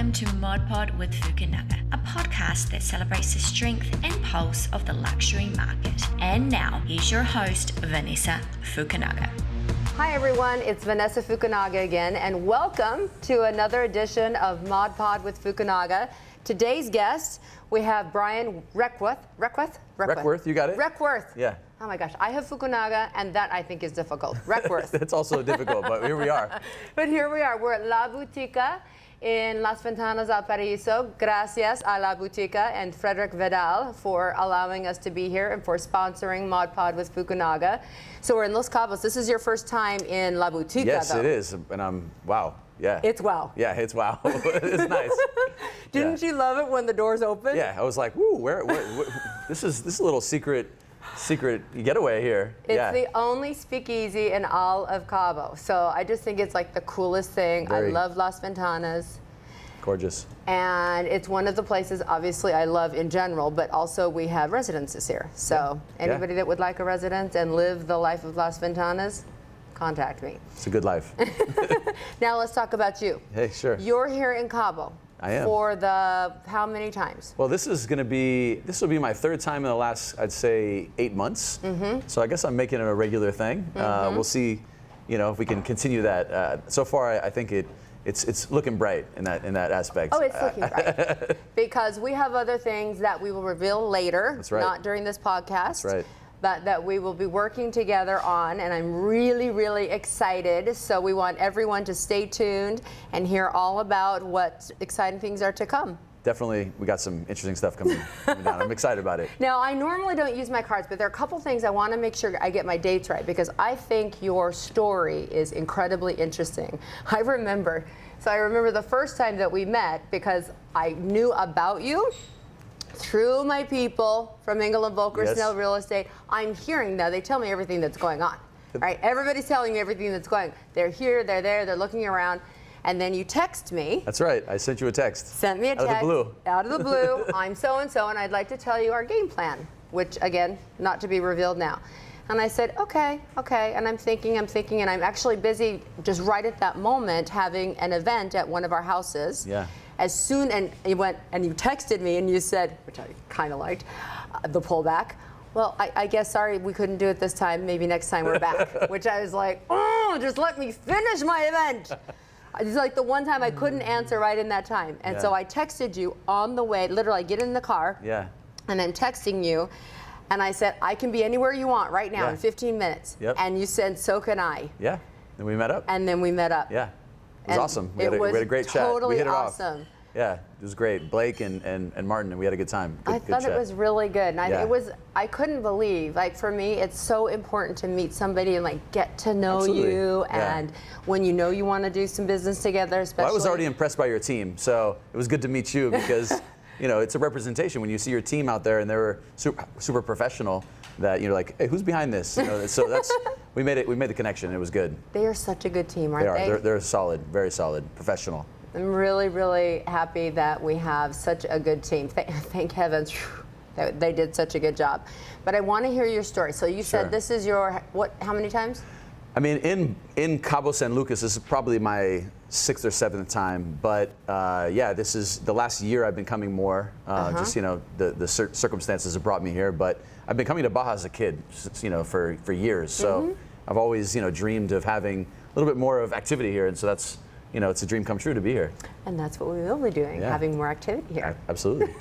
Welcome to Mod Pod with Fukunaga, a podcast that celebrates the strength and pulse of the luxury market. And now, here's your host, Vanessa Fukunaga. Hi everyone, it's Vanessa Fukunaga again, and welcome to another edition of Mod Pod with Fukunaga. Today's guest, we have Brian Requarth. Requarth, you got it? Requarth. Yeah. Oh my gosh, I have Fukunaga, and that I think is difficult. Requarth. It's also difficult, but here we are. But here we are. We're at La Boutica in Las Ventanas al Paraíso. Gracias a La Boutica and Frederick Vidal for allowing us to be here and for sponsoring Mod Pod with Fukunaga. So we're in Los Cabos. This is your first time in La Boutica, Yes, though. it is, and wow. Yeah. It's wow. Yeah, it's wow. It's nice. Didn't you love it when the doors opened? Yeah, I was like, woo, where this is a little secret getaway here. It's the only speakeasy in all of Cabo. So I just think it's like the coolest thing. I love Las Ventanas. Gorgeous. And it's one of the places, obviously, I love in general, but also we have residences here. So anybody that would like a residence and live the life of Las Ventanas, contact me. It's a good life. Now let's talk about you. Hey, sure. You're here in Cabo. I am. For the how many times? Well, this will be my third time in the last, I'd say, 8 months. Mm-hmm. So I guess I'm making it a regular thing. Mm-hmm. We'll see, if we can continue that. So far, I think it's looking bright in that aspect. Oh, it's looking bright. Because we have other things that we will reveal later. That's right. Not during this podcast. That's right. But that we will be working together on, and I'm really, really excited. So we want everyone to stay tuned and hear all about what exciting things are to come. Definitely, we got some interesting stuff coming down. I'm excited about it. Now, I normally don't use my cards, but there are a couple things I want to make sure I get my dates right, because I think your story is incredibly interesting. I remember the first time that we met, because I knew about you through my people from England, Volker, Yes. Snell Real Estate. I'm hearing now, they tell me everything that's going on, right? Everybody's telling me everything that's going on. They're here, they're there, they're looking around. And then you text me. That's right, I sent you a text. Sent me a text. Out of the blue. Out of the blue. I'm so-and-so, and I'd like to tell you our game plan, which, again, not to be revealed now. And I said, okay. And I'm thinking, and I'm actually busy just right at that moment having an event at one of our houses. Yeah. As soon, and you went, and you texted me, and you said, which I kind of liked, the pullback. Well, I guess, sorry, we couldn't do it this time. Maybe next time we're back. Which I was like, oh, just let me finish my event. It's like the one time I couldn't answer right in that time. And so I texted you on the way, literally I get in the car. Yeah. And I'm texting you. And I said, I can be anywhere you want right now in 15 minutes. Yep. And you said, so can I. Yeah. Then we met up. Yeah. It was awesome. We had a great chat. Totally we hit it awesome. Off. Yeah, it was great. Blake and Martin, and we had a good time. I thought it was really good. And I couldn't believe, like for me, it's so important to meet somebody and like get to know you. And when you know you want to do some business together, especially. Well, I was already impressed by your team, so it was good to meet you because, it's a representation when you see your team out there and they were super professional. That you're like, hey, who's behind this? So that's we made the connection. It was good. They are such a good team, aren't they? They're solid, very solid, professional. I'm really, really happy that we have such a good team. Thank heavens they did such a good job. But I want to hear your story. So you said this is your how many times? I mean, in Cabo San Lucas, this is probably my 6th or 7th time. But this is the last year I've been coming more. Just the circumstances have brought me here. But I've been coming to Baja as a kid, for years. So I've always dreamed of having a little bit more of activity here, and so that's. It's a dream come true to be here. And that's what we will be doing, having more activity here. Absolutely.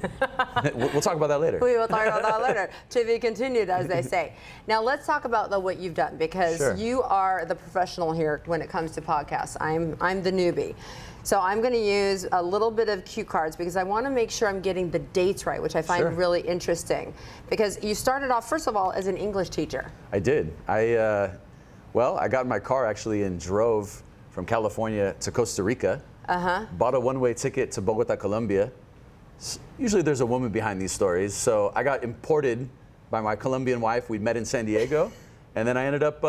We'll talk about that later. We will talk about that later. To be continued, as they say. Now, let's talk about what you've done, because you are the professional here when it comes to podcasts. I'm the newbie. So I'm going to use a little bit of cue cards because I want to make sure I'm getting the dates right, which I find really interesting. Because you started off, first of all, as an English teacher. I did. I got in my car actually and drove from California to Costa Rica, bought a one-way ticket to Bogota, Colombia. Usually there's a woman behind these stories. So I got imported by my Colombian wife. We met in San Diego. And then I ended up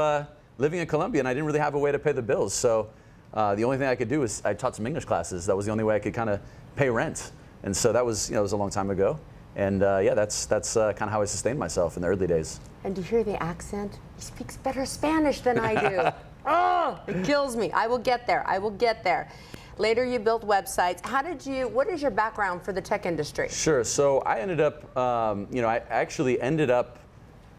living in Colombia, and I didn't really have a way to pay the bills. So the only thing I could do was I taught some English classes. That was the only way I could kind of pay rent. And so that was, it was a long time ago. And that's kind of how I sustained myself in the early days. And do you hear the accent? He speaks better Spanish than I do. Oh, it kills me. I will get there. Later you built websites. What is your background for the tech industry? Sure, so I ended up, I actually ended up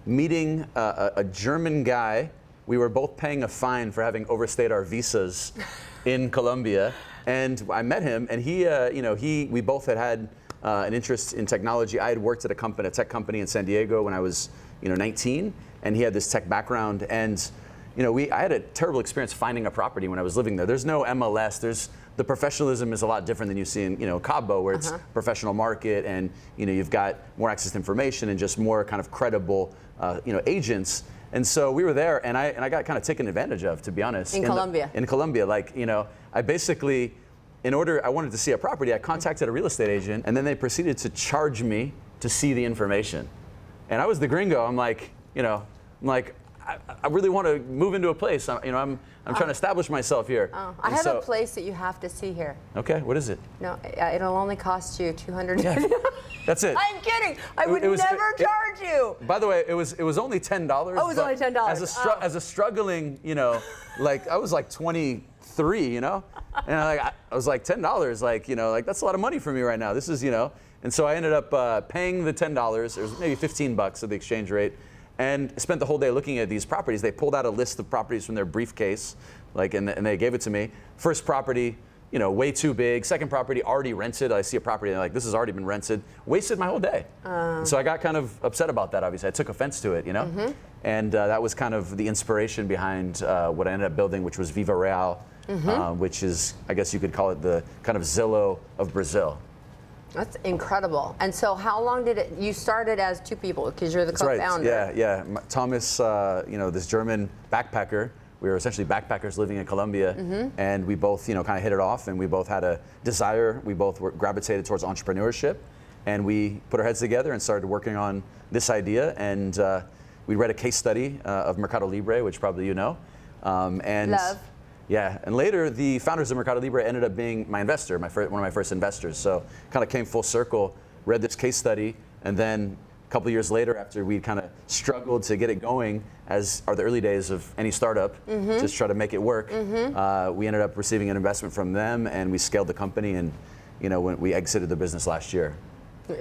meeting a German guy. We were both paying a fine for having overstayed our visas in Colombia. And I met him, and we both had an interest in technology. I had worked at a tech company in San Diego when I was 19, and he had this tech background. And I had a terrible experience finding a property when I was living there. There's no MLS. The professionalism is a lot different than you see in Cabo, where it's professional market, and you've got more access to information and just more kind of credible agents. And so we were there, and I got kind of taken advantage of, to be honest. In Colombia. In Colombia, I basically, I wanted to see a property, I contacted a real estate agent, and then they proceeded to charge me to see the information. And I was the gringo. I'm like, I really want to move into a place. I'm trying to establish myself here. I have a place that you have to see here. Okay, what is it? No, it'll only cost you $200. Yeah, that's it. I'm kidding. I would never charge you. By the way, it was only $10. Oh, it was only $10. As a struggling, I was like 23, and I was like $10, that's a lot of money for me right now. This is, and so I ended up paying the $10. It was maybe $15 at the exchange rate. And spent the whole day looking at these properties. They pulled out a list of properties from their briefcase, and they gave it to me. First property, way too big. Second property, already rented. I see a property, and I'm like, this has already been rented. Wasted my whole day. So I got kind of upset about that, obviously. I took offense to it, And that was kind of the inspiration behind what I ended up building, which was Viva Real, which is, I guess you could call it the kind of Zillow of Brazil. That's incredible. And so how long you started as two people, because you're the co-founder. Right. Yeah. Thomas, this German backpacker, we were essentially backpackers living in Colombia, and we both, kind of hit it off, and we both had a desire. We both were gravitated towards entrepreneurship, and we put our heads together and started working on this idea, and we read a case study of Mercado Libre, which probably and Love. Yeah, and later the founders of Mercado Libre ended up being my investor, one of my first investors. So kind of came full circle, read this case study, and then a couple of years later, after we kind of struggled to get it going, as are the early days of any startup, just try to make it work, we ended up receiving an investment from them, and we scaled the company, and when we exited the business last year.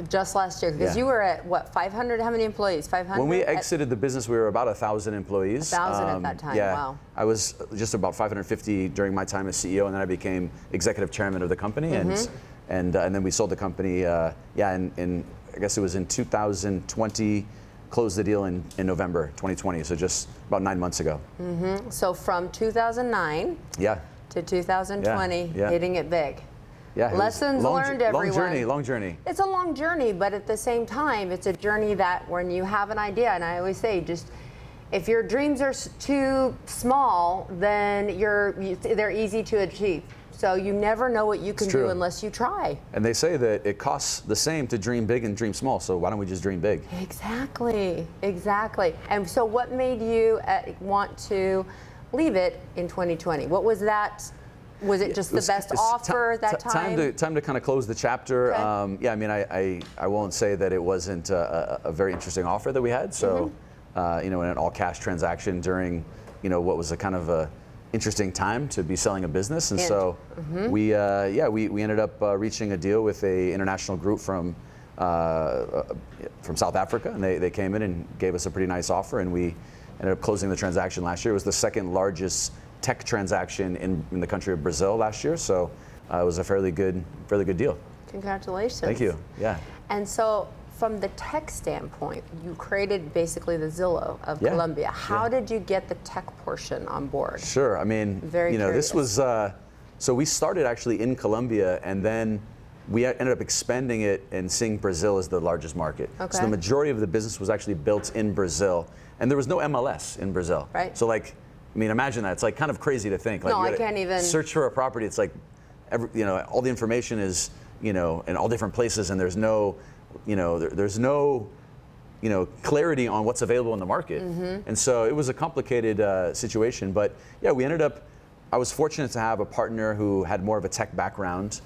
Just last year, because you were at what, 500? How many employees? 500? When we exited the business, we were about 1,000 employees. 1,000 at that time. Yeah, wow. I was just about 550 during my time as CEO, and then I became executive chairman of the company, and then we sold the company. In I guess it was in 2020. Closed the deal in November 2020, so just about 9 months ago. So from 2009 to 2020, hitting it big. Yeah, lessons learned, everyone. Long journey. It's a long journey, but at the same time, it's a journey that when you have an idea, and I always say, just if your dreams are too small, then they're easy to achieve. So you never know what you can do unless you try. And they say that it costs the same to dream big and dream small, so why don't we just dream big? Exactly. And so what made you want to leave it in 2020? What was that? Was it just the best offer at that time? Time to kind of close the chapter. Okay. I won't say that it wasn't a very interesting offer that we had. So, in an all-cash transaction during, what was a kind of a interesting time to be selling a business, and so we ended up reaching a deal with a international group from South Africa, and they came in and gave us a pretty nice offer, and we ended up closing the transaction last year. It was the second largest tech transaction in the country of Brazil last year, so it was a fairly good deal. Congratulations. Thank you. Yeah. And so, from the tech standpoint, you created basically the Zillow of Colombia. How did you get the tech portion on board? Sure. I mean, Very curious. This was so we started actually in Colombia, and then we ended up expanding it and seeing Brazil as the largest market. Okay. So the majority of the business was actually built in Brazil, and there was no MLS in Brazil. Right. So imagine that. It's kind of crazy to think. No, I can't even search for a property. It's like, all the information is, in all different places, and there's no, there's no, clarity on what's available in the market. And so it was a complicated situation. But we ended up. I was fortunate to have a partner who had more of a tech background,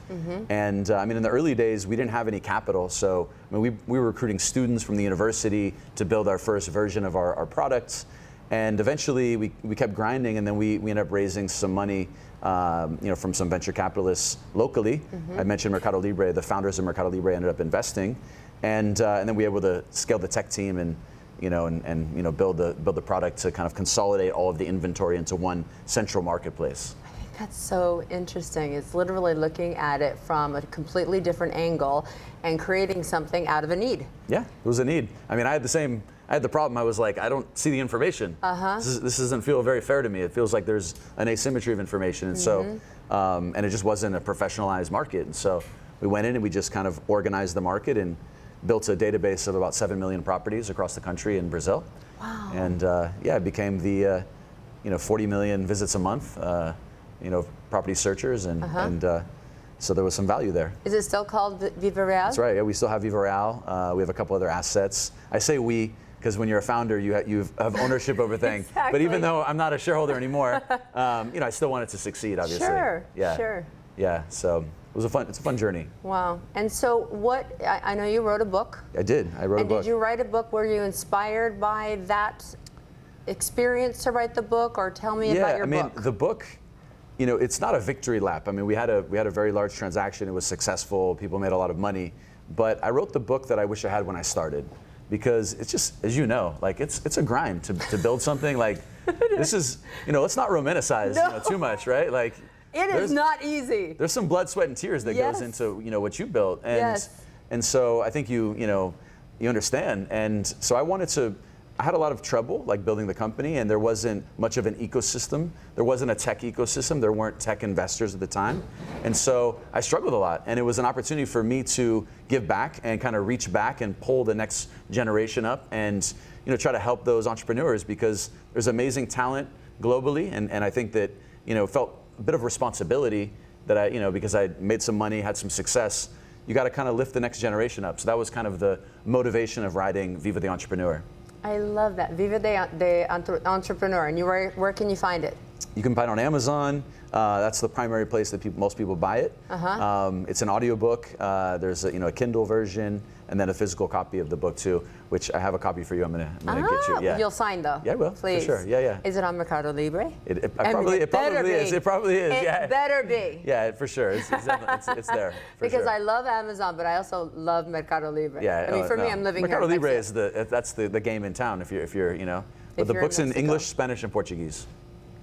and in the early days we didn't have any capital, so we were recruiting students from the university to build our first version of our products. And eventually we kept grinding, and then we ended up raising some money from some venture capitalists locally. I mentioned Mercado Libre. The founders of Mercado Libre ended up investing, and then we were able to scale the tech team and build the product to kind of consolidate all of the inventory into one central marketplace. I think that's so interesting. It's literally looking at it from a completely different angle and creating something out of a need. Yeah, it was a need. I mean, I had the problem. I was like, I don't see the information. This doesn't feel very fair to me. It feels like there's an asymmetry of information, and so and it just wasn't a professionalized market. And so we went in and we just kind of organized the market and built a database of about 7 million properties across the country in Brazil. Wow. And it became the 40 million visits a month, property searchers, and so there was some value there. Is it still called Viva Real? That's right. Yeah, we still have Viva Real. We have a couple other assets. I say we because when you're a founder, you have ownership over things. Exactly. But even though I'm not a shareholder anymore, I still want it to succeed, obviously. Sure. Yeah. Sure. Yeah. So it's a fun journey. Wow. And so I know you wrote a book. I did. I wrote a book. And did you write a book? Were you inspired by that experience to write the book, or tell me about your book? Yeah, I mean, the book, it's not a victory lap. I mean, we had a very large transaction. It was successful. People made a lot of money. But I wrote the book that I wish I had when I started, because it's just, as you know, like it's a grind to build something. Like this is, let's not romanticize too much, right? Like it is not easy. There's some blood, sweat, and tears that goes into what you built, and so I think you understand. And so I had a lot of trouble like building the company, and there wasn't much of an ecosystem. There wasn't a tech ecosystem. There weren't tech investors at the time. And so I struggled a lot, and it was an opportunity for me to give back and kind of reach back and pull the next generation up and try to help those entrepreneurs, because there's amazing talent globally, and I think that felt a bit of responsibility that I because I made some money, had some success. You got to kind of lift the next generation up. So that was kind of the motivation of writing Viva the Entrepreneur. I love that. Viva the Entrepreneur. And where can you find it? You can buy it on Amazon. That's the primary place that most people buy it. It's an audiobook. There's a Kindle version, and then a physical copy of the book too, which I have a copy for you. I'm gonna get you. Yeah. You'll sign though. Yeah, I will. Please. For sure. Yeah. Is it on Mercado Libre? It probably is. It probably is. It better be. Yeah, for sure. It's there. Because I love Amazon, but I also love Mercado Libre. Yeah. I mean, for me, I'm living Mercado here. Libre is the game in town. If you're But the book's in English, Spanish, and Portuguese.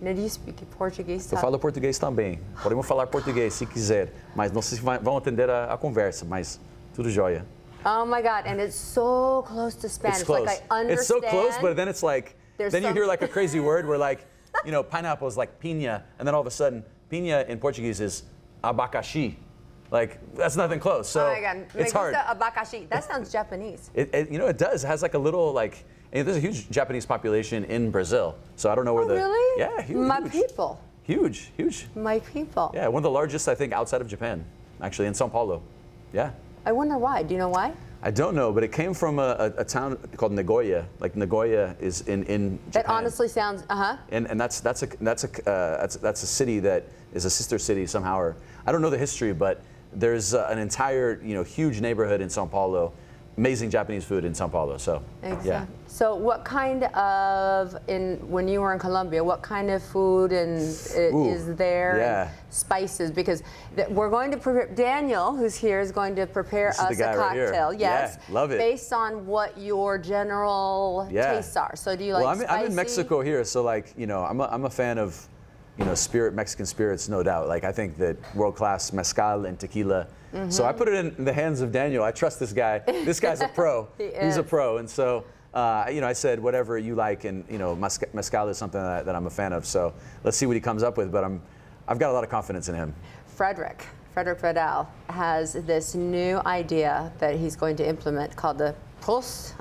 Now, do you speak Portuguese? Eu falo português também. Podemos falar português se quiser, mas não sei se vão entender a conversa, mas tudo jóia. Oh my God, and it's so close to Spanish. It's close. Like I understand. It's so close, but then it's like, you hear like a crazy word where like, pineapple is like piña, and then all of a sudden, piña in Portuguese is abacaxi. Like, that's nothing close. So oh my God. It's hard. Abacaxi. That sounds Japanese. It does. It has like a little like, and there's a huge Japanese population in Brazil. So I don't know where really? Yeah, huge. My people. Huge. My people. Yeah, one of the largest, I think, outside of Japan, actually, in São Paulo. Yeah. I wonder why. Do you know why? I don't know, but it came from a town called Nagoya. Like Nagoya is in Japan. That honestly sounds, And that's a city that is a sister city somehow. Or I don't know the history, but there's an entire huge neighborhood in São Paulo. Amazing Japanese food in São Paulo. So exactly. Yeah. So what kind of when you were in Colombia, what kind of food is there? Yeah. And spices, because we're going to prepare. Daniel, who's here, is going to prepare us a cocktail. Right, yes. Yeah, love it. Based on what your general tastes are. So do you like spicy? I'm in Mexico here, so like I'm a fan of Mexican spirits, no doubt. Like I think that world-class mezcal and tequila. So I put it in the hands of Daniel. I trust this guy. This guy's a pro. He's a pro, and so I said whatever you like, and mezcal is something that I'm a fan of. So let's see what he comes up with. But I've got a lot of confidence in him. Frederick Vidal has this new idea that he's going to implement called the Prost.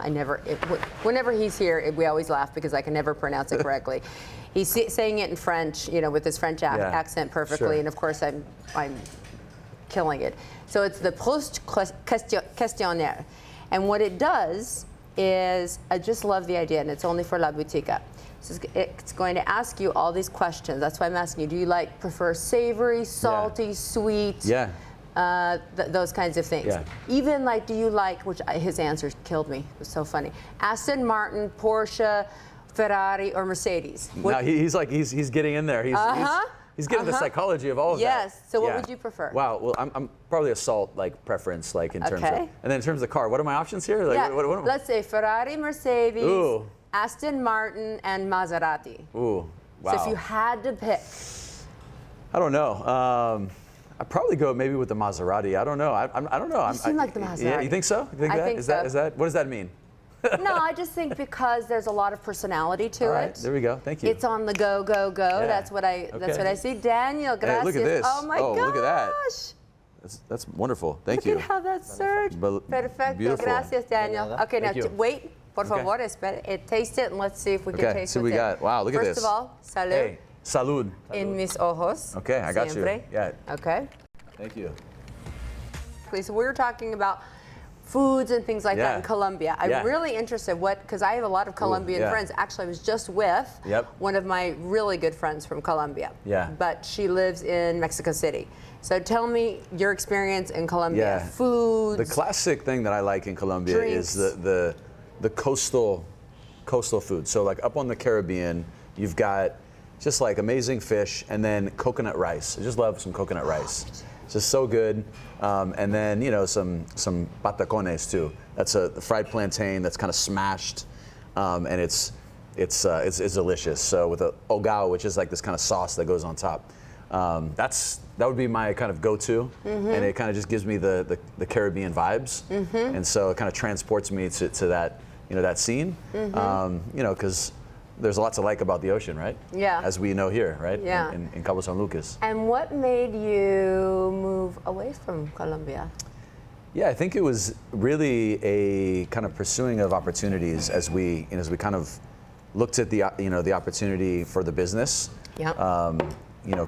Whenever he's here, we always laugh because I can never pronounce it correctly. He's saying it in French, with his French accent perfectly, sure. And of course I'm killing it. So it's the Prost questionnaire, and what it does is, I just love the idea, and it's only for La Boutica. So it's going to ask you all these questions. That's why I'm asking you. Do you prefer savory, salty, sweet? Yeah. Those kinds of things. Yeah. Even do you like, which his answers killed me. It was so funny. Aston Martin, Porsche, Ferrari or Mercedes? No, he's getting in there. He's getting the psychology of all of that. Yes. So what would you prefer? Wow. Well, I'm probably a salt preference in terms of. And then in terms of the car, what are my options here? What Let's say Ferrari, Mercedes, Ooh. Aston Martin, and Maserati. Ooh. Wow. So if you had to pick. I don't know. I'd probably go maybe with the Maserati. I don't know. I don't know. You seem like the Maserati. Yeah, you think so? You think I that? think Is so. that what does that mean? No, I just think because there's a lot of personality to All it. right, there we go. Thank you. It's on the go, go, go. Yeah. That's what I see. Daniel, gracias. Hey, look at this. Oh my gosh. Look at that. That's wonderful. Thank you. Look at how that's served. Perfecto. Beautiful. Gracias, Daniel. Okay, now Thank you. wait. Por favor, taste it and let's see if we can taste so we it. got. Wow, look at this. First of all, salud. Hey, salud. In mis ojos. Okay, I got Siempre. you. Yeah. Okay. Thank you. So we were talking about foods and things like that in Colombia. I'm really interested because I have a lot of Colombian friends. Actually, I was just with one of my really good friends from Colombia. Yeah. But she lives in Mexico City. So tell me your experience in Colombia. Yeah. Foods. The classic thing that I like in Colombia drinks. is the coastal food. So like up on the Caribbean, you've got just like amazing fish and then coconut rice. I just love some coconut rice. It's just so good. And then some patacones too. That's a fried plantain that's kind of smashed, and it's delicious. So with a hogao, which is like this kind of sauce that goes on top. That would be my kind of go-to, and it kind of just gives me the Caribbean vibes, and so it kind of transports me to that that scene, because there's a lot to like about the ocean, right? Yeah. As we know here, right? Yeah. In Cabo San Lucas. And what made you move away from Colombia? Yeah, I think it was really a kind of pursuing of opportunities as we kind of looked at the the opportunity for the business. Yeah.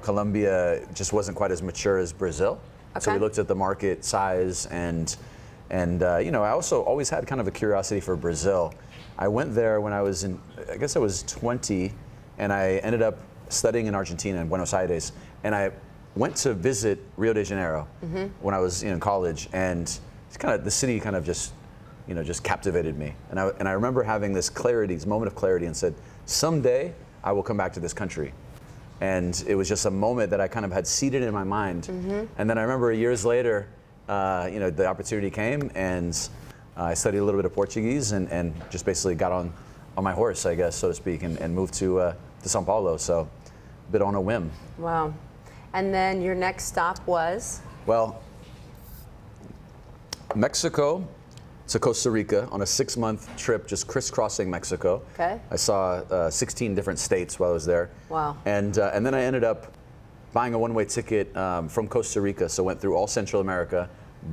Colombia just wasn't quite as mature as Brazil, so we looked at the market size and I also always had kind of a curiosity for Brazil. I went there when I was I guess I was 20, and I ended up studying in Argentina, in Buenos Aires, and I went to visit Rio de Janeiro when I was in college, and the city kind of just captivated me, and I remember having this moment of clarity, and said, someday I will come back to this country. And it was just a moment that I kind of had seeded in my mind, and then I remember years later, the opportunity came, and I studied a little bit of Portuguese and just basically got on my horse, I guess, so to speak, and moved to Sao Paulo. So a bit on a whim. Wow. And then your next stop was? Well, Mexico to Costa Rica on a 6-month trip, just crisscrossing Mexico. Okay. I saw 16 different states while I was there. Wow. And then I ended up buying a one-way ticket from Costa Rica, so went through all Central America,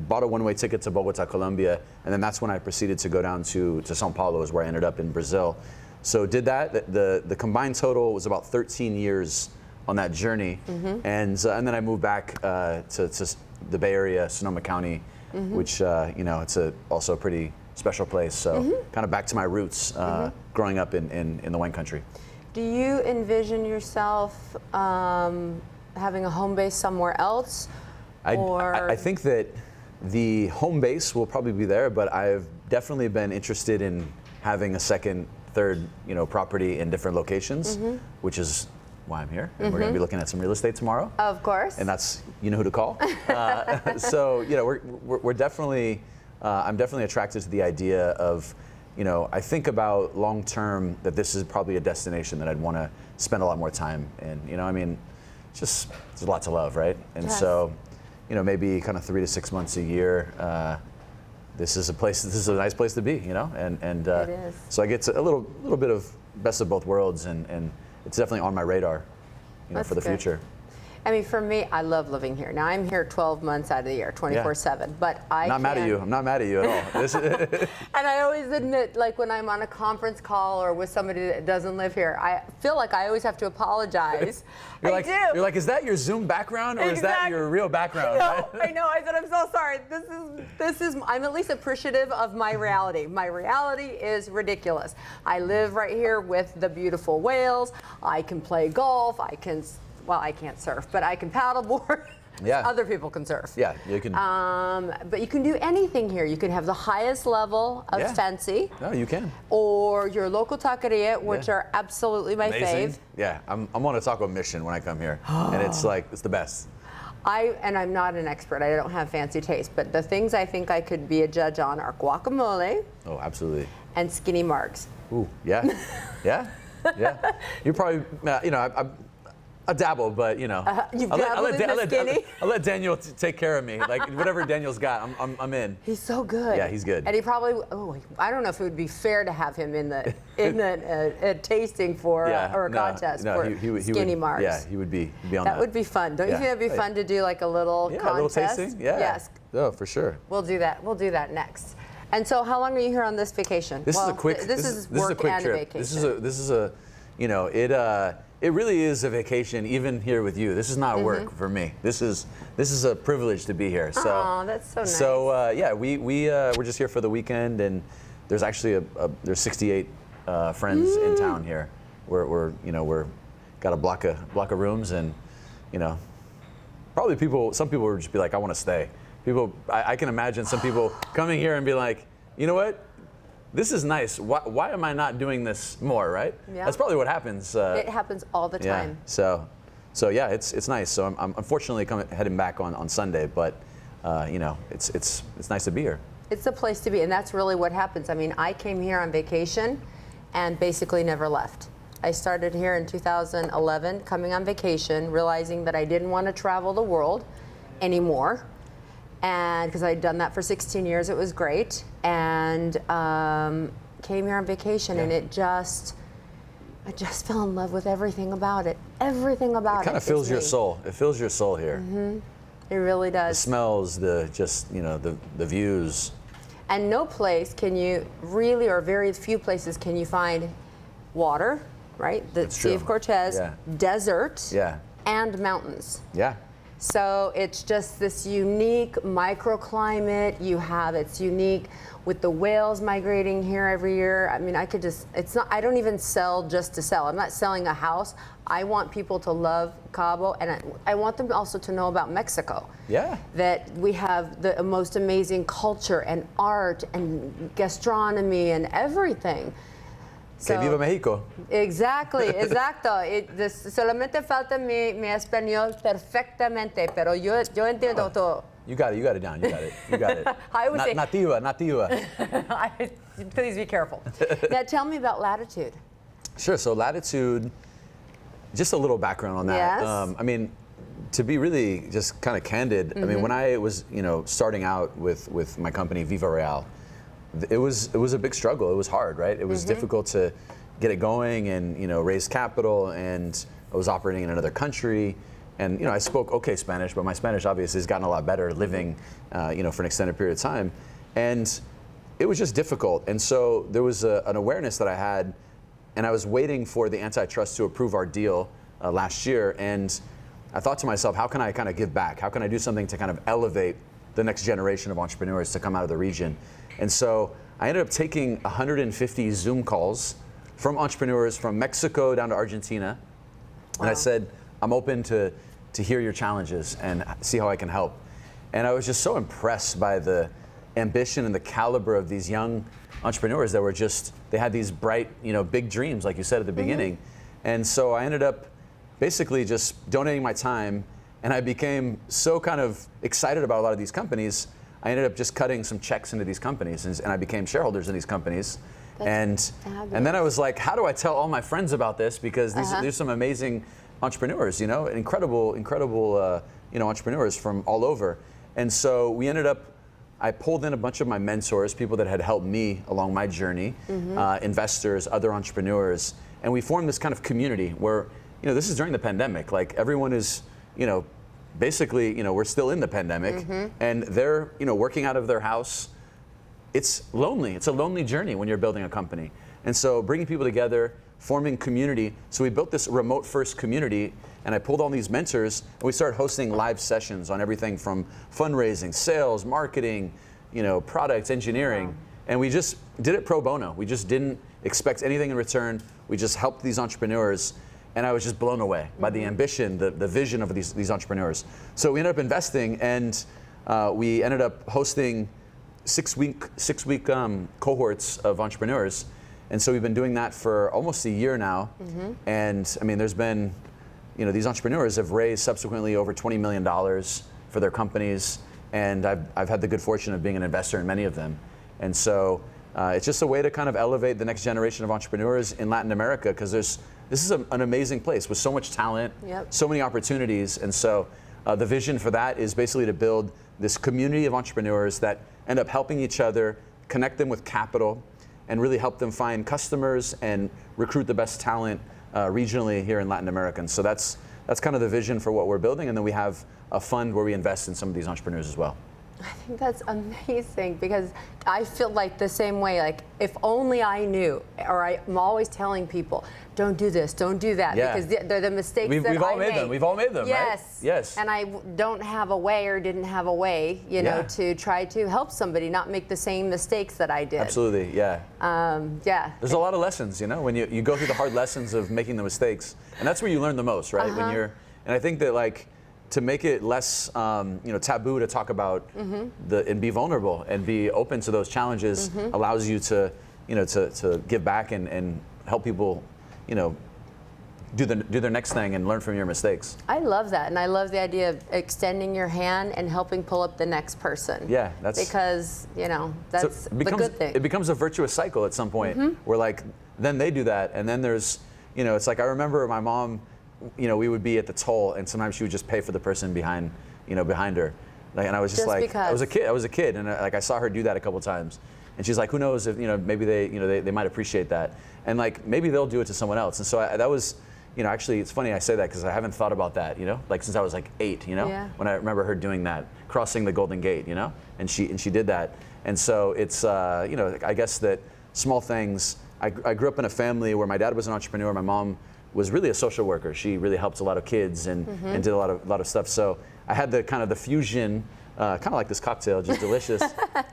bought a one-way ticket to Bogota, Colombia, and then that's when I proceeded to go down to Sao Paulo, is where I ended up in Brazil. So did that. The combined total was about 13 years on that journey, and then I moved back to the Bay Area, Sonoma County, which it's also a pretty special place. So kind of back to my roots, growing up in the wine country. Do you envision yourself having a home base somewhere else? I think that the home base will probably be there, but I've definitely been interested in having a second, third, property in different locations, which is why I'm here. And we're going to be looking at some real estate tomorrow. Of course. And that's who to call. So we're definitely I'm definitely attracted to the idea of I think about long term that this is probably a destination that I'd want to spend a lot more time in. There's a lot to love, right? And so. Maybe kind of 3 to 6 months a year. This is a nice place to be, and it is. So I get a little bit of best of both worlds, and it's definitely on my radar, for the future. I mean, for me, I love living here. Now, I'm here 12 months out of the year, 24/7, but I'm not mad at you. I'm not mad at you at all. And I always admit, like when I'm on a conference call or with somebody that doesn't live here, I feel like I always have to apologize. You're like, is that your Zoom background or is that your real background? I know. I said, I'm so sorry. This is. I'm at least appreciative of my reality. My reality is ridiculous. I live right here with the beautiful whales. I can play golf. I can't surf, but I can paddleboard. Yeah. Other people can surf. Yeah, you can. But you can do anything here. You can have the highest level of fancy. No, you can. Or your local taqueria, which are absolutely my fave. Yeah, I'm on a taco mission when I come here, and it's the best. I'm not an expert. I don't have fancy taste, but the things I think I could be a judge on are guacamole. Oh, absolutely. And skinny margs. Ooh, yeah, yeah. You probably, I dabble, but You've dabbled in the skinny? I'll let Daniel take care of me. Like whatever Daniel's got, I'm in. He's so good. Yeah, he's good. And he probably. I don't know if it would be fair to have him in the tasting for or a contest for skinny margs. Yeah, he would be on that. That would be fun. Don't you think that'd be fun to do like a little contest? A little tasting. Yeah. Yes. Oh, for sure. We'll do that. We'll do that next. And so, how long are you here on this vacation? This is a quick. This is work a quick and trip. vacation. This is a, it really is a vacation, even here with you. This is not work for me. This is a privilege to be here. So, oh, that's so nice. So we're just here for the weekend, and there's actually there's 68 friends in town here. We're got a block of rooms, and probably some people would just be like, I want to stay. I can imagine some people coming here and be like, you know what? This is nice. Why am I not doing this more, right? Yeah. That's probably what happens. It happens all the time. So yeah, it's nice. So I'm unfortunately heading back on Sunday, but it's nice to be here. It's a place to be, and that's really what happens. I mean, I came here on vacation and basically never left. I started here in 2011, coming on vacation, realizing that I didn't want to travel the world anymore. And because I'd done that for 16 years, it was great. And came here on vacation, and I just fell in love with everything about it. Everything about it. It kind of fills your soul. It fills your soul here. Mm-hmm. It really does. The smells, the views. And no place can you really, or very few places can you find water, right? The Sea of Cortez, desert, and mountains. Yeah. So it's just this unique microclimate. It's unique with the whales migrating here every year. I mean, I don't even sell just to sell. I'm not selling a house. I want people to love Cabo, and I want them also to know about Mexico. Yeah. That we have the most amazing culture and art and gastronomy and everything. Que viva México. Exactly, exacto. Solamente falta mi español perfectamente, pero yo entiendo todo. You got it down. You got it. I would say nativa. Please be careful. Now tell me about Latitude. Sure. So Latitude, just a little background on that. Yes. I mean, to be really just kind of candid. I mean, when I was starting out with my company Viva Real, it was a big struggle. It was hard, right? It was difficult to get it going and raise capital, and I was operating in another country, and I spoke okay Spanish, but my Spanish obviously has gotten a lot better living for an extended period of time, and it was just difficult. And so there was an awareness that I had, and I was waiting for the antitrust to approve our deal last year, and I thought to myself, how can I kind of give back? How can I do something to kind of elevate the next generation of entrepreneurs to come out of the region? And so I ended up taking 150 Zoom calls from entrepreneurs from Mexico down to Argentina. Wow. And I said, I'm open to hear your challenges and see how I can help. And I was just so impressed by the ambition and the caliber of these young entrepreneurs that were they had these bright, big dreams, like you said at the beginning. And so I ended up basically just donating my time, and I became so kind of excited about a lot of these companies. I ended up just cutting some checks into these companies, and I became shareholders in these companies. And then I was like, how do I tell all my friends about this? Because there's some amazing entrepreneurs, incredible entrepreneurs from all over. And so I pulled in a bunch of my mentors, people that had helped me along my journey, investors, other entrepreneurs, and we formed this kind of community where, this is during the pandemic, like everyone is, basically, we're still in the pandemic, and they're, working out of their house. It's lonely. It's a lonely journey when you're building a company. And so bringing people together, forming community. So we built this remote first community, and I pulled all these mentors, and we started hosting live sessions on everything from fundraising, sales, marketing, products, engineering. Wow. And we just did it pro bono. We just didn't expect anything in return. We just helped these entrepreneurs. and I was just blown away by the ambition, the vision of these entrepreneurs. So we ended up investing, and we ended up hosting six-week cohorts of entrepreneurs. And so we've been doing that for almost a year now. And I mean, there's been, these entrepreneurs have raised subsequently over $20 million for their companies. And I've had the good fortune of being an investor in many of them. And so it's just a way to kind of elevate the next generation of entrepreneurs in Latin America, because this is an amazing place with so much talent, so many opportunities. And so the vision for that is basically to build this community of entrepreneurs that end up helping each other, connect them with capital, and really help them find customers and recruit the best talent regionally here in Latin America. And so that's kind of the vision for what we're building. And then we have a fund where we invest in some of these entrepreneurs as well. I think that's amazing, because I feel like the same way, like if only I knew, or I'm always telling people, don't do this, don't do that, because they're the mistakes that we've all I made them. We've all made them, yes. right? Yes. And I don't have a way, or didn't have a way, to try to help somebody not make the same mistakes that I did. Absolutely, yeah. There's a lot of lessons, when you go through the hard lessons of making the mistakes, and that's where you learn the most, right? And I think that to make it less taboo to talk about and be vulnerable and be open to those challenges allows you to give back and help people do their next thing and learn from your mistakes. I love that, and I love the idea of extending your hand and helping pull up the next person. Yeah, that's because that's the good thing. It becomes a virtuous cycle at some point where then they do that, and then there's it's like I remember my mom. We would be at the toll, and sometimes she would just pay for the person behind her. And I was just like, I was a kid, and I saw her do that a couple times. And she's like, who knows if maybe they might appreciate that, and maybe they'll do it to someone else. And so that was, actually it's funny I say that because I haven't thought about that, since I was 8, when I remember her doing that, crossing the Golden Gate, and she did that. And so it's I guess that small things. I grew up in a family where my dad was an entrepreneur, my mom was really a social worker. She really helped a lot of kids and did a lot of stuff. So I had the fusion, kind of like this cocktail, just delicious,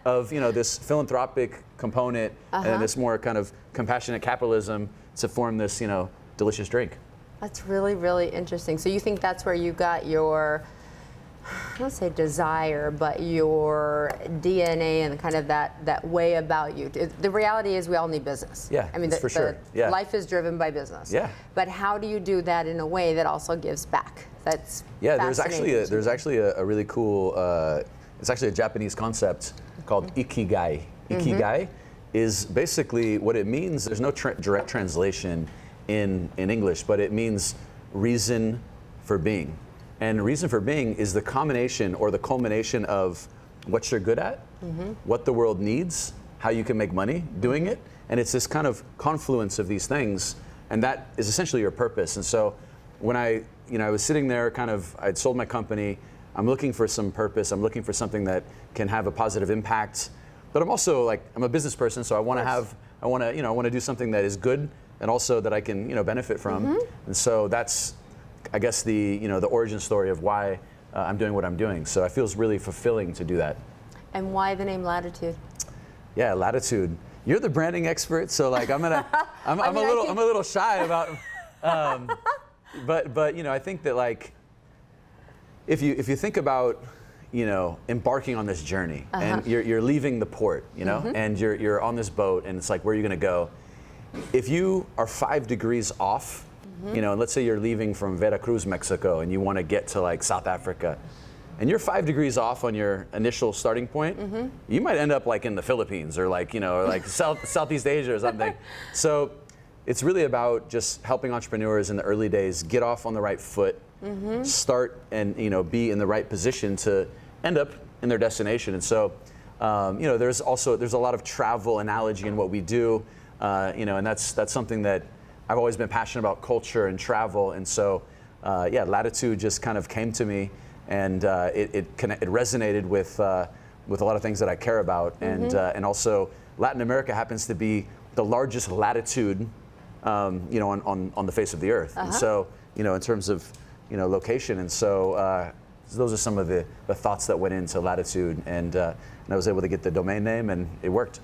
of this philanthropic component and this more kind of compassionate capitalism to form this delicious drink. That's really, really interesting. So you think that's where you got your, I don't say desire, but your DNA and kind of that way about you. The reality is we all need business. Yeah, I mean, for sure. Yeah. Life is driven by business. Yeah. But how do you do that in a way that also gives back? That's there's actually a really cool, it's actually a Japanese concept called ikigai. Ikigai is basically what it means. There's no direct translation in English, but it means reason for being. And reason for being is the combination or the culmination of what you're good at, what the world needs, how you can make money doing it. And it's this kind of confluence of these things, and that is essentially your purpose. And so when I was sitting there I'd sold my company, I'm looking for some purpose, I'm looking for something that can have a positive impact. But I'm also I'm a business person, so I want to do something that is good and also that I can, benefit from. And so that's, I guess, the origin story of why I'm doing what I'm doing. So it feels really fulfilling to do that. And why the name Latitud? Yeah, Latitud. You're the branding expert, so I'm a little shy about. But I think that if you think about embarking on this journey and you're leaving the port, and you're on this boat and it's where are you going to go? If you are 5 degrees off. And let's say you're leaving from Veracruz, Mexico, and you want to get to South Africa, and you're 5 degrees off on your initial starting point, you might end up in the Philippines or Southeast Asia or something. So it's really about just helping entrepreneurs in the early days get off on the right foot, start and be in the right position to end up in their destination. And so there's a lot of travel analogy in what we do, and that's something that I've always been passionate about, culture and travel, and so Latitud just kind of came to me, and it resonated with a lot of things that I care about, and also Latin America happens to be the largest latitude, on the face of the earth, and so in terms of location, and so those are some of the thoughts that went into Latitud, and I was able to get the domain name, and it worked.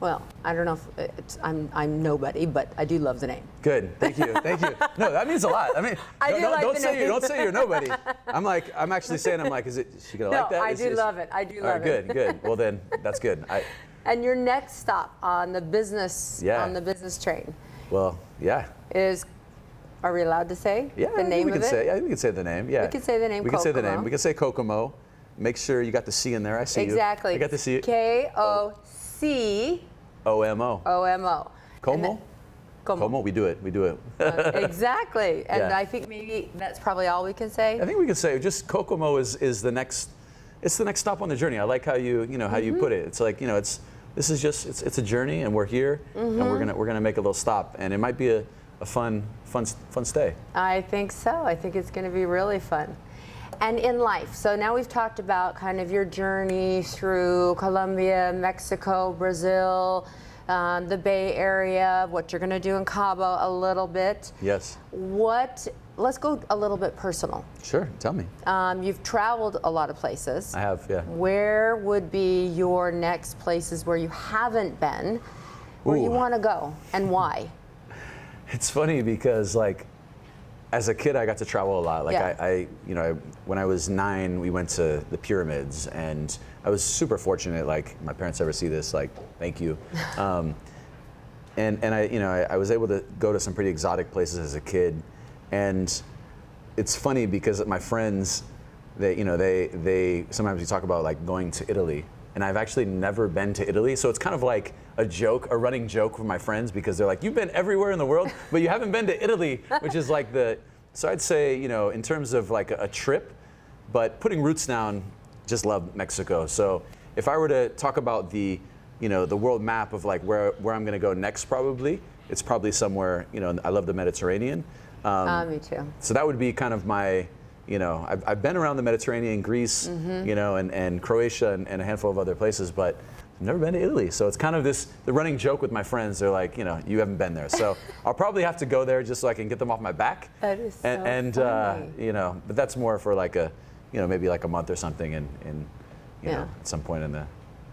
Well, I don't know if I'm nobody, but I do love the name. Good, thank you. No, that means a lot. I mean, don't say you're nobody. I'm actually saying, is she gonna like that? I do love it. All right, good. Well then, that's good. And your next stop on the business train. Well, yeah. Are we allowed to say the name of it? I think we can say the name. Yeah. We can say the name. We can say the name. We can say Kokomo. Make sure you got the C in there. I see exactly. you. I got to see it. Kocomo. Como? Como, we do it. Exactly. And I think maybe that's probably all we can say. I think we can say just Kokomo is the next. It's the next stop on the journey. I like how you put it. It's like it's a journey, and we're here, and we're gonna make a little stop, and it might be a fun stay. I think so. I think it's going to be really fun. And in life, so now we've talked about kind of your journey through Colombia, Mexico, Brazil, the Bay Area, what you're going to do in Cabo a little bit. Yes. Let's go a little bit personal. Sure, tell me. You've traveled a lot of places. I have, yeah. Where would be your next places where you haven't been, where you want to go, and why? It's funny because as a kid, I got to travel a lot. When I was 9, we went to the pyramids, and I was super fortunate. My parents ever see this, thank you. And I was able to go to some pretty exotic places as a kid, and it's funny because my friends, they sometimes we talk about going to Italy. And I've actually never been to Italy, so it's kind of like a running joke with my friends, because they're like, you've been everywhere in the world, but you haven't been to Italy, which is so I'd say, in terms of a trip, but putting roots down, just love Mexico. So if I were to talk about the world map of where I'm gonna go next, it's probably somewhere, I love the Mediterranean. Me too. So that would be kind of my, I've been around the Mediterranean, Greece, and Croatia and a handful of other places, but I've never been to Italy. So it's kind of the running joke with my friends. They're like, you haven't been there. So I'll probably have to go there just so I can get them off my back. That is so funny. But that's more for maybe a month or something at some point in the.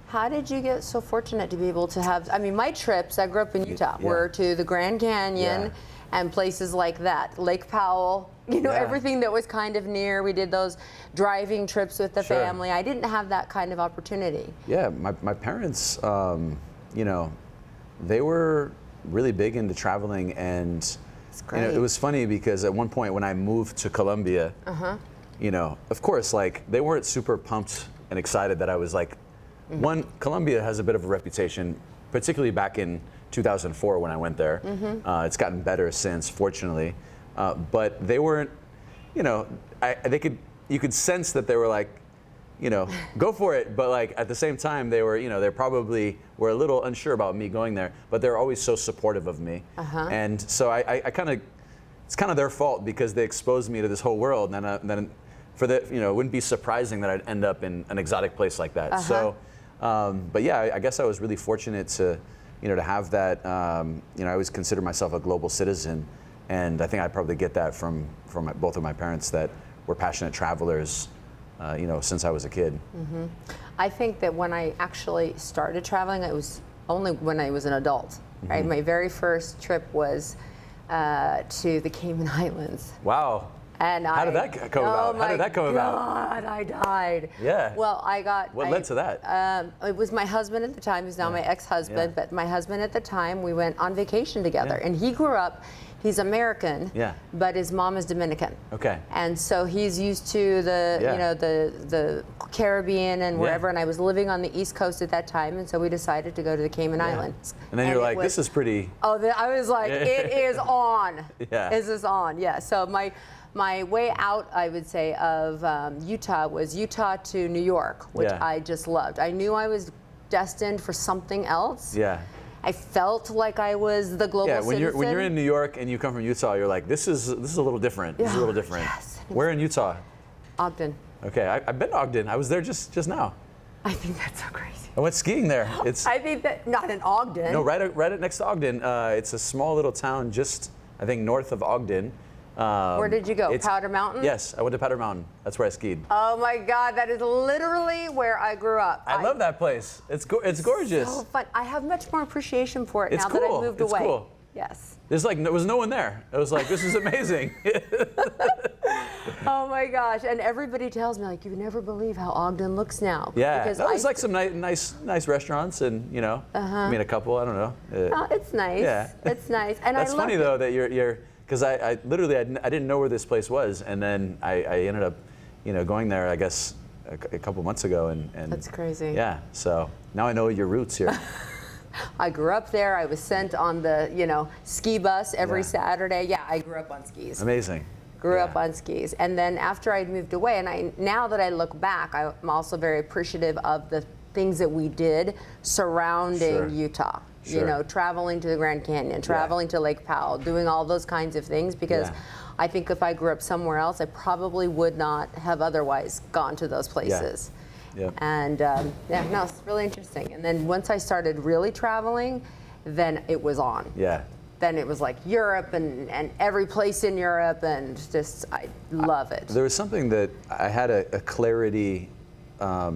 How did you get so fortunate to be able to have, my trips, I grew up in Utah, were to the Grand Canyon and places like that, Lake Powell, everything that was kind of near. We did those driving trips with the family. I didn't have that kind of opportunity. Yeah, my parents, they were really big into traveling, and it was funny because at one point when I moved to Colombia, of course, they weren't super pumped and excited that I was one, Colombia has a bit of a reputation, particularly back in 2004 when I went there. It's gotten better since, fortunately. But they weren't, you could sense that they were go for it. But at the same time, they were, they probably were a little unsure about me going there, but they're always so supportive of me. And so I kind of, it's kind of their fault because they exposed me to this whole world. And then it wouldn't be surprising that I'd end up in an exotic place like that. So, but yeah, I guess I was really fortunate to have that. I always consider myself a global citizen, and I think I probably get that from both of my parents that were passionate travelers, since I was a kid. I think that when I actually started traveling, it was only when I was an adult. Right, my very first trip was to the Cayman Islands. Wow. And how did that come about? How did that come about? God, I died. Yeah. Well, What led to that? It was my husband at the time, who's now my ex-husband, but my husband at the time, we went on vacation together. And he grew up, he's American, but his mom is Dominican. Okay. And so he's used to the Caribbean and wherever, and I was living on the East Coast at that time, and so we decided to go to the Cayman Islands. And then you're like, this is pretty. Oh, I was like, it is on. This is on, So my way out, I would say, of Utah was Utah to New York, which I just loved. I knew I was destined for something else. Yeah. I felt like I was the global citizen. When you're in New York and you come from Utah, you're like, this is a little different. This is a little different. Yes. Where in Utah? Ogden. Okay, I've been to Ogden. I was there just now. I think that's so crazy. I went skiing there. I think that, not in Ogden. No, right next to Ogden. It's a small little town just, I think, north of Ogden. Where did you go? Powder Mountain? Yes, I went to Powder Mountain. That's where I skied. Oh my God, that is literally where I grew up. I love that place. It's gorgeous. So fun. I have much more appreciation for it It's now cool. that I've moved It's away. cool. Yes. There was no one there. It was like, this is amazing. Oh my gosh, and everybody tells me, like, you would never believe how Ogden looks now. Yeah, because that was like some nice restaurants, and I mean a couple. I don't know. It's nice. Yeah, it's nice. And that's funny though that you're because I literally I didn't know where this place was, and then I ended up going there, I guess a couple months ago, and that's crazy. Yeah, so now I know your roots here. I grew up there. I was sent on the ski bus every Saturday. Yeah, I grew up on skis. Amazing. Grew up on skis, and then after I'd moved away, and now that I look back, I'm also very appreciative of the things that we did surrounding Utah. Sure. Traveling to the Grand Canyon, traveling to Lake Powell, doing all those kinds of things, because I think if I grew up somewhere else, I probably would not have otherwise gone to those places. Yeah. And no, it's really interesting. And then once I started really traveling, then it was on. Yeah. Then it was like Europe and every place in Europe, and just, I love it. There was something that I had a clarity, a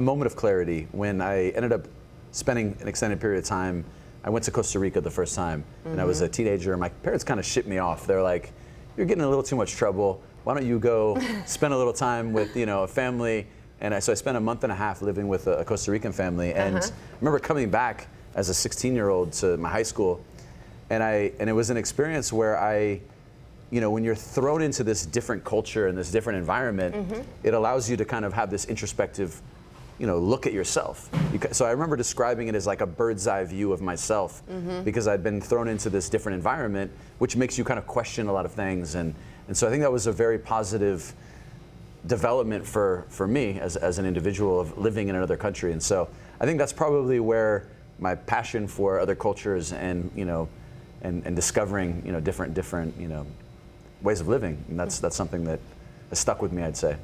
moment of clarity when I ended up spending an extended period of time. I went to Costa Rica the first time, and I was a teenager, and my parents kind of shipped me off. They're like, you're getting in a little too much trouble. Why don't you go spend a little time with a family? And so I spent a month and a half living with a Costa Rican family, and I remember coming back as a 16-year-old to my high school, and it was an experience where when you're thrown into this different culture and this different environment, it allows you to kind of have this introspective, look at yourself. So I remember describing it as like a bird's eye view of myself, because I'd been thrown into this different environment, which makes you kind of question a lot of things, and so I think that was a very positive development for me as an individual of living in another country. And so I think that's probably where my passion for other cultures and discovering different ways of living, and that's something that has stuck with me, I'd say.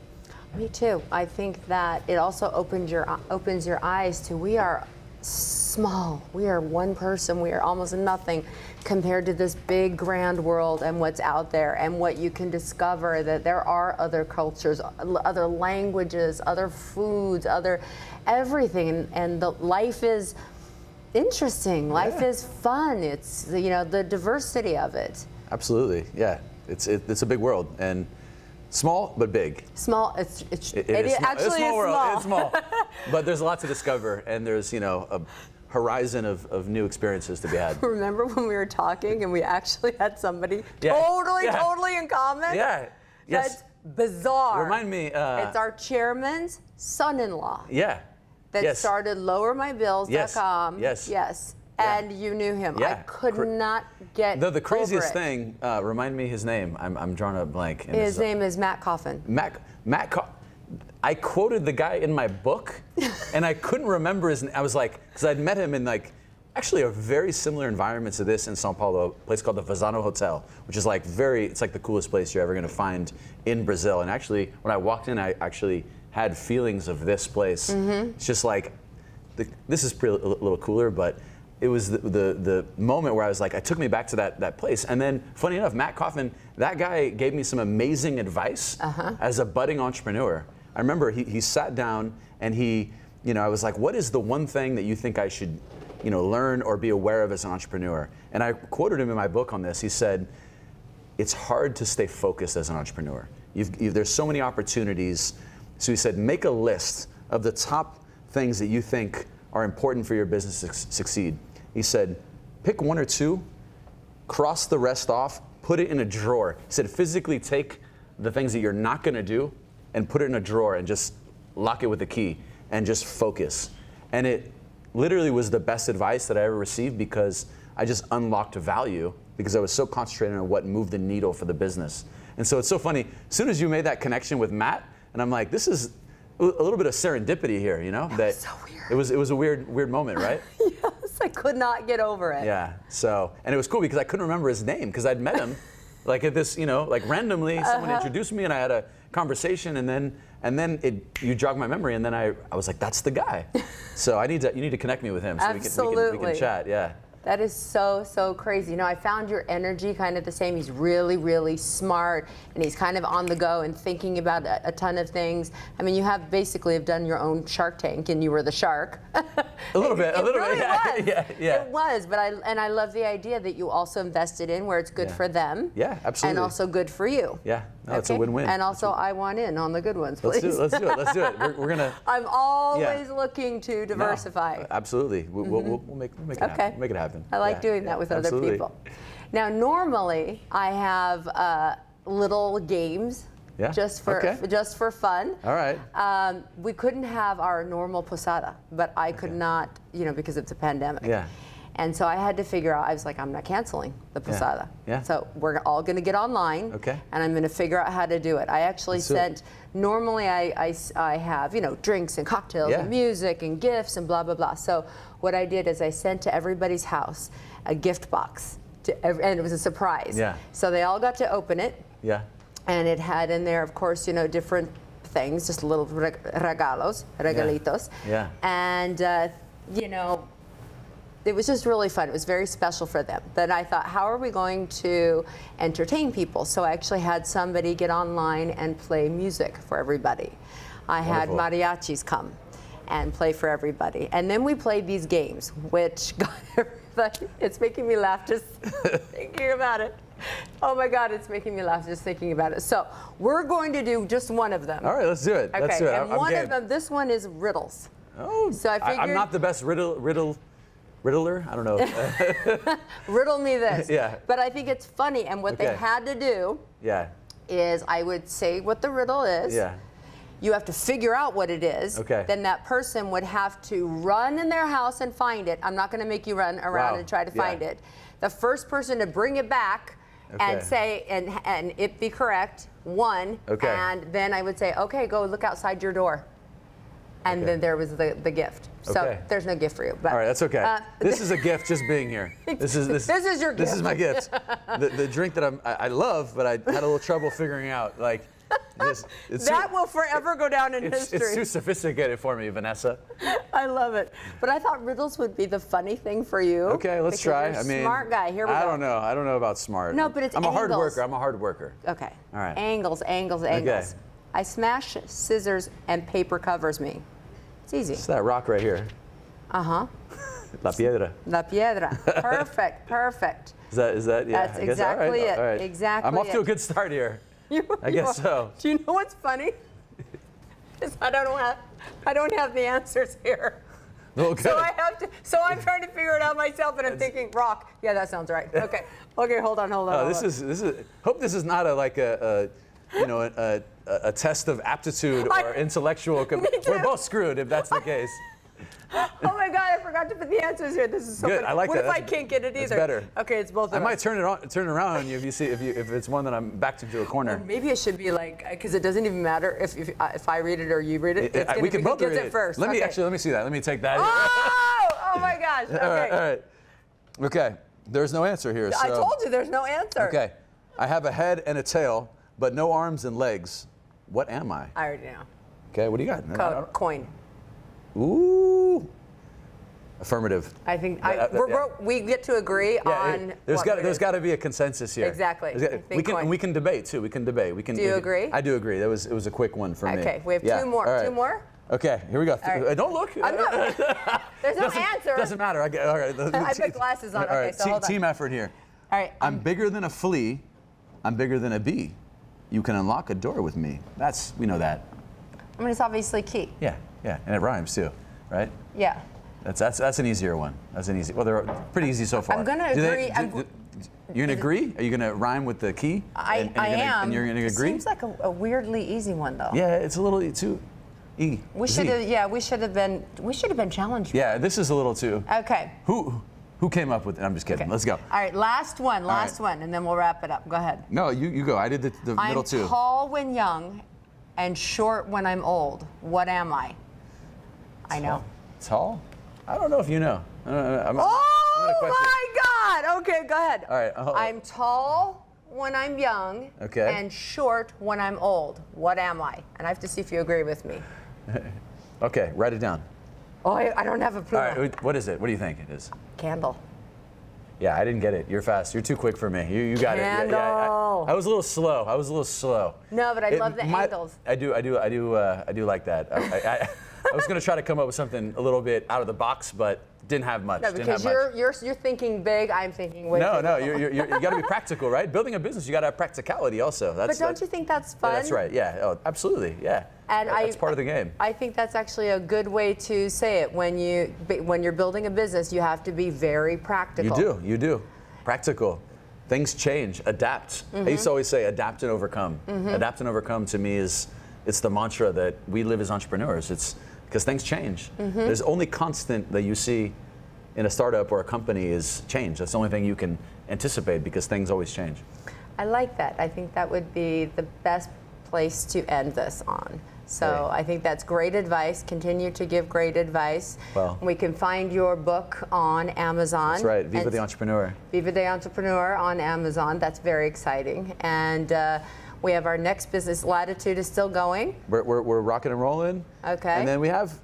Me too. I think that it also opens your eyes to, we are small. We are one person. We are almost nothing compared to this big grand world and what's out there, and what you can discover, that there are other cultures, other languages, other foods, other everything, and the life is interesting. Life is fun. It's the diversity of it. Absolutely, yeah. It's a big world, and small but big. Small. It is small. actually It's a small world. small. It's small, but there's a lot to discover, and there's a horizon of new experiences to be had. Remember when we were talking and we actually had somebody totally in common? Yeah. Yes. That's bizarre. Remind me. It's our chairman's son-in-law. Yeah. That started lowermybills.com. Yes. Yes. Yeah. And you knew him. Yeah. I could not get The craziest over it. thing, remind me his name. I'm drawing a blank. His name is Matt Coffin. I quoted the guy in my book, and I couldn't remember his name. I was like, because I'd met him in actually a very similar environment to this in Sao Paulo, a place called the Vazano Hotel, which is it's like the coolest place you're ever going to find in Brazil. And actually, when I walked in, I actually had feelings of this place. It's just like, this is a little cooler, but it was the moment where I was like, it took me back to that place. And then, funny enough, Matt Coffin, that guy gave me some amazing advice as a budding entrepreneur. I remember he sat down and I was like, what is the one thing that you think I should, learn or be aware of as an entrepreneur? And I quoted him in my book on this. He said, it's hard to stay focused as an entrepreneur. There's so many opportunities. So he said, make a list of the top things that you think are important for your business to succeed. He said, pick one or two, cross the rest off, put it in a drawer. He said, physically take the things that you're not going to do and put it in a drawer and just lock it with a key and just focus. And it literally was the best advice that I ever received, because I just unlocked value because I was so concentrated on what moved the needle for the business. And so it's so funny, as soon as you made that connection with Matt, and I'm like, this is a little bit of serendipity here, that so weird. It was a weird moment, right? Yes, I could not get over it. Yeah. So, and it was cool because I couldn't remember his name, because I'd met him at this, randomly someone introduced me and I had a conversation, and then you jogged my memory, and then I was like, that's the guy. So you need to connect me with him so we can chat. Yeah. That is so, so crazy. You know, I found your energy kind of the same. He's really, really smart, and he's kind of on the go and thinking about a ton of things. I mean, you have basically have done your own Shark Tank, and you were the shark. A little bit, Really was. yeah. It was, but I love the idea that you also invested in where it's good for them. Yeah, absolutely. And also good for you. Yeah, no, it's a win-win. And also, I want in on the good ones, please. Let's do it. We're gonna. I'm always looking to diversify. No, absolutely. We'll make it happen. Make it happen. I like doing that with other people. Now, normally I have little games just for fun. All right. We couldn't have our normal posada, but I could not, because it's a pandemic. Yeah. And so I had to figure out, I was like, I'm not canceling the posada. Yeah. So we're all going to get online. Okay. And I'm going to figure out how to do it. I actually normally I have, drinks and cocktails and music and gifts and blah, blah, blah. So what I did is I sent to everybody's house a gift box, and it was a surprise. Yeah. So they all got to open it. Yeah. And it had in there, of course, different things, just little regalitos. Yeah. And, it was just really fun. It was very special for them. Then I thought, how are we going to entertain people? So I actually had somebody get online and play music for everybody. I had mariachis come and play for everybody. And then we played these games, which got everybody, it's making me laugh just thinking about it. Oh my God, it's making me laugh just thinking about it. So we're going to do just one of them. All right, let's do it. Okay, Let's do it. and one of them, this one is riddles. Oh, so I figured, I'm not the best riddler. I don't know. Riddle me this. Yeah. But I think it's funny, and what they had to do is I would say what the riddle is. Yeah. You have to figure out what it is. Okay. Then that person would have to run in their house and find it. I'm not going to make you run around and try to find it. The first person to bring it back and say, and it be correct, won. Okay. And then I would say, okay, go look outside your door. And then there was the gift. So there's no gift for you. But, all right, that's okay. This is a gift just being here. This is your gift. This is my gift. The drink that I love, but I had a little trouble figuring out. Like, that will forever go down in history. It's too sophisticated for me, Vanessa. I love it. But I thought riddles would be the funny thing for you. Okay, let's try. You're a smart guy. Here we go. I don't know. I don't know about smart. No, but it's I'm angles. a hard worker. Okay. All right. Angles. Okay. I smash scissors and paper covers me. It's easy. It's that rock right here. Uh-huh. La piedra. La piedra. Perfect. Is that yeah? That's exactly it. All right. Exactly. I'm off to a good start here. I guess so. Do you know what's funny? Is I don't have the answers here. Okay. So I'm trying to figure it out myself, and I'm thinking rock. Yeah, that sounds right. Okay. Okay, hold on. This is. Hope this is not a test of aptitude or intellectual. We're both screwed if that's the case. Oh my God, I forgot to put the answers here. This is so good. funny. I like what that. If I can't get it either? It's better. Okay, it's both of us. I might turn it around on you if it's one that I'm backed into a corner. Well, maybe it should be like, because it doesn't even matter if I read it or you read it. We can both read it first. Let me see that. Let me take that. Oh my gosh. Okay. All right. Okay. There's no answer here. I told you there's no answer. Okay. I have a head and a tail, but no arms and legs. What am I? I already know. Okay. What do you got? Coin. Ooh. Affirmative. I think we get to agree on. There's got to be a consensus here. Exactly. We can debate too. Do you agree? I do agree. It was a quick one for me. Okay. We have two more. Right. 2 more. Okay. Here we go. Right. Don't look. There's no answer. Doesn't matter. All right. I put glasses on. All right. Okay. So hold on. Team effort here. All right. I'm bigger than a flea. I'm bigger than a bee. You can unlock a door with me. We know that. I mean, it's obviously key. Yeah. And it rhymes too, right? Yeah. That's an easier one. Well, they're pretty easy so far. I'm gonna agree. You gonna agree? Are you gonna rhyme with the key? I am. And you're gonna agree? It seems like a weirdly easy one though. Yeah, it's a little too easy. We should have been challenged. Yeah, this is a little too. Okay. Who came up with it? I'm just kidding. Okay. Let's go. All right, last one, and then we'll wrap it up. Go ahead. No, you go. I did the middle two. I'm tall when young, and short when I'm old. What am I? I know. Tall? I don't know if you know. I'm my God! Okay, go ahead. All right. I'm tall when I'm young, and short when I'm old. What am I? And I have to see if you agree with me. Okay, write it down. Oh, I don't have a clue. All right, what is it? What do you think it is? Candle. Yeah, I didn't get it. You're fast. You're too quick for me. You got it. Yeah, I was a little slow. No, but I love the angles. I do like that. I was going to try to come up with something a little bit out of the box, but didn't have much. No, because you're thinking big, I'm thinking way big. No, you got to be practical, right? Building a business, you got to have practicality also. But don't you think that's fun? Yeah, that's right. Yeah, oh, absolutely. Yeah. And that's part of the game. I think that's actually a good way to say it. When you're building a business, you have to be very practical. You do. Practical. Things change. Adapt. I used to always say adapt and overcome. Adapt and overcome to me it's the mantra that we live as entrepreneurs. It's because things change. There's only constant that you see in a startup or a company is change. That's the only thing you can anticipate because things always change. I like that. I think that would be the best place to end this on. So I think that's great advice. Continue to give great advice. Well, we can find your book on Amazon. That's right, Viva the Entrepreneur. Viva the Entrepreneur on Amazon. That's very exciting. And we have our next business, Latitud, is still going. We're rocking and rolling. Okay. And then we have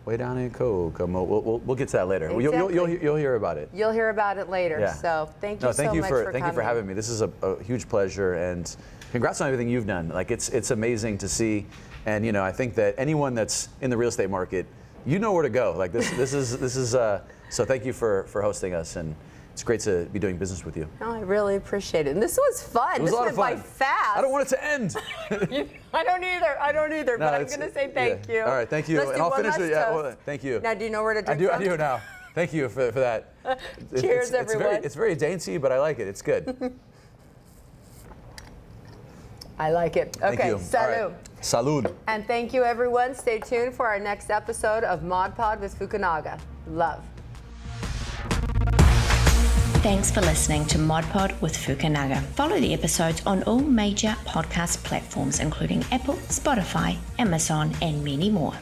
Way Down in Kokomo. We'll get to that later. Exactly. You'll hear about it. You'll hear about it later. Yeah. So thank you so much for coming. Thank you for having me. This is a huge pleasure, and congrats on everything you've done. Like it's amazing to see, and I think that anyone that's in the real estate market, you know where to go. Like this is so thank you for hosting us, and it's great to be doing business with you. Oh, I really appreciate it. And this was fun. It was a lot of fun. By fast. I don't want it to end. I don't either, but I'm going to say thank you. All right, thank you. And I'll finish with thank you. Now, do you know where to drink I do now. Thank you for that. Cheers, everyone. It's very dainty, but I like it. It's good. I like it. Thank Okay, you. salud. Right. Salud. And thank you, everyone. Stay tuned for our next episode of Mod Pod with Fukunaga. Love. Thanks for listening to Mod Pod with Fukunaga. Follow the episodes on all major podcast platforms, including Apple, Spotify, Amazon, and many more.